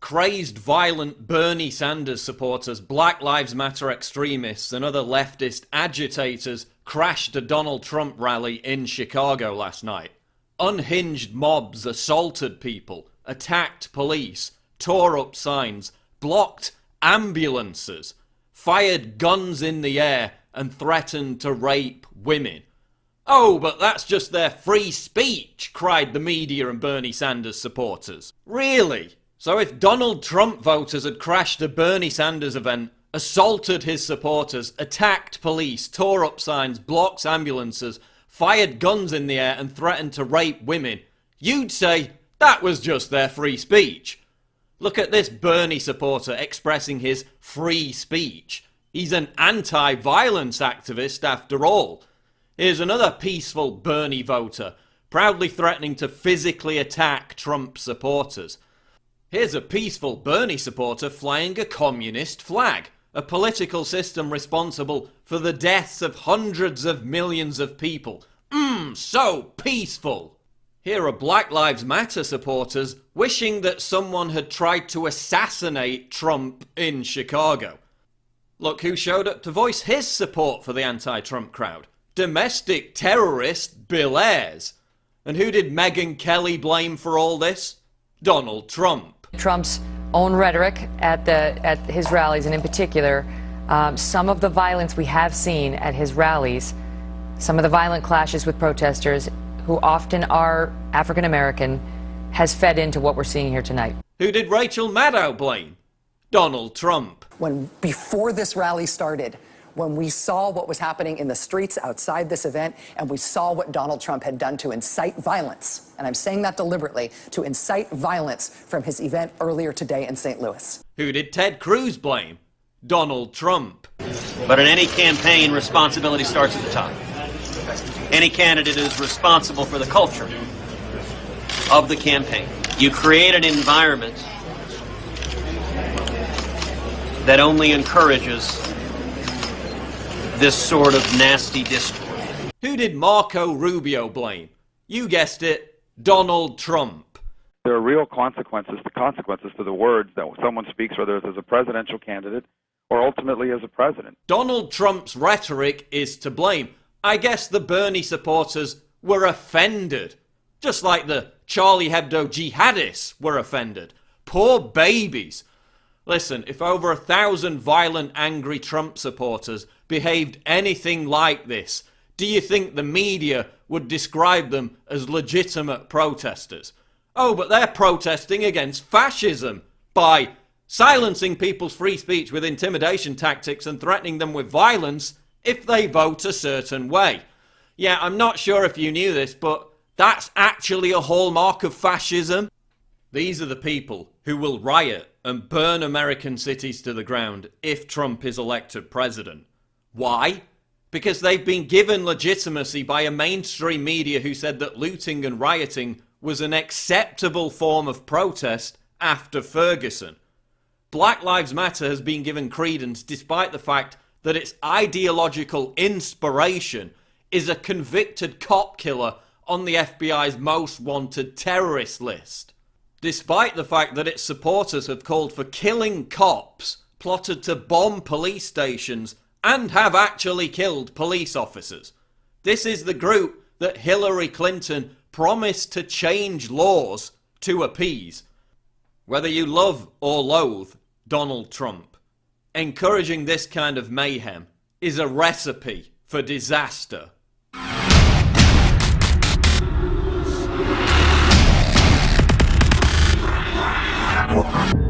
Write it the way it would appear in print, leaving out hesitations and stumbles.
crazed, violent Bernie Sanders supporters, Black Lives Matter extremists, and other leftist agitators crashed a Donald Trump rally in Chicago last night. Unhinged mobs assaulted people, attacked police, tore up signs, blocked ambulances, fired guns in the air, and threatened to rape women. "Oh, but that's just their free speech," cried the media and Bernie Sanders supporters. Really? So if Donald Trump voters had crashed a Bernie Sanders event, assaulted his supporters, attacked police, tore up signs, blocked ambulances, fired guns in the air and threatened to rape women, you'd say that was just their free speech. Look at this Bernie supporter expressing his free speech. He's an anti-violence activist after all. Here's another peaceful Bernie voter, proudly threatening to physically attack Trump supporters. Here's a peaceful Bernie supporter flying a communist flag, a political system responsible for the deaths of hundreds of millions of people. So peaceful. Here are Black Lives Matter supporters wishing that someone had tried to assassinate Trump in Chicago. Look who showed up to voice his support for the anti-Trump crowd. Domestic terrorist Bill Ayers. And who did Megyn Kelly blame for all this? Donald Trump. Trump's own rhetoric at his rallies, and in particular, some of the violence we have seen at his rallies, some of the violent clashes with protesters, who often are African American, has fed into what we're seeing here tonight. Who did Rachel Maddow blame? Donald Trump. Before this rally started, when we saw what was happening in the streets outside this event, and we saw what Donald Trump had done to incite violence, and I'm saying that deliberately, to incite violence from his event earlier today in St. Louis. Who did Ted Cruz blame? Donald Trump. But in any campaign, responsibility starts at the top. Any candidate is responsible for the culture of the campaign. You create an environment that only encourages this sort of nasty discourse. Who did Marco Rubio blame? You guessed it, Donald Trump. There are real consequences to the words that someone speaks, whether it's as a presidential candidate or ultimately as a president. Donald Trump's rhetoric is to blame. I guess the Bernie supporters were offended. Just like the Charlie Hebdo jihadists were offended. Poor babies. Listen, if over 1,000 violent, angry Trump supporters behaved anything like this, do you think the media would describe them as legitimate protesters? Oh, but they're protesting against fascism by silencing people's free speech with intimidation tactics and threatening them with violence if they vote a certain way. Yeah, I'm not sure if you knew this, but that's actually a hallmark of fascism. These are the people who will riot and burn American cities to the ground if Trump is elected president. Why? Because they've been given legitimacy by a mainstream media who said that looting and rioting was an acceptable form of protest after Ferguson. Black Lives Matter has been given credence despite the fact that its ideological inspiration is a convicted cop killer on the FBI's most wanted terrorist list. Despite the fact that its supporters have called for killing cops, plotted to bomb police stations, and have actually killed police officers. This is the group that Hillary Clinton promised to change laws to appease. Whether you love or loathe Donald Trump, encouraging this kind of mayhem is a recipe for disaster. What?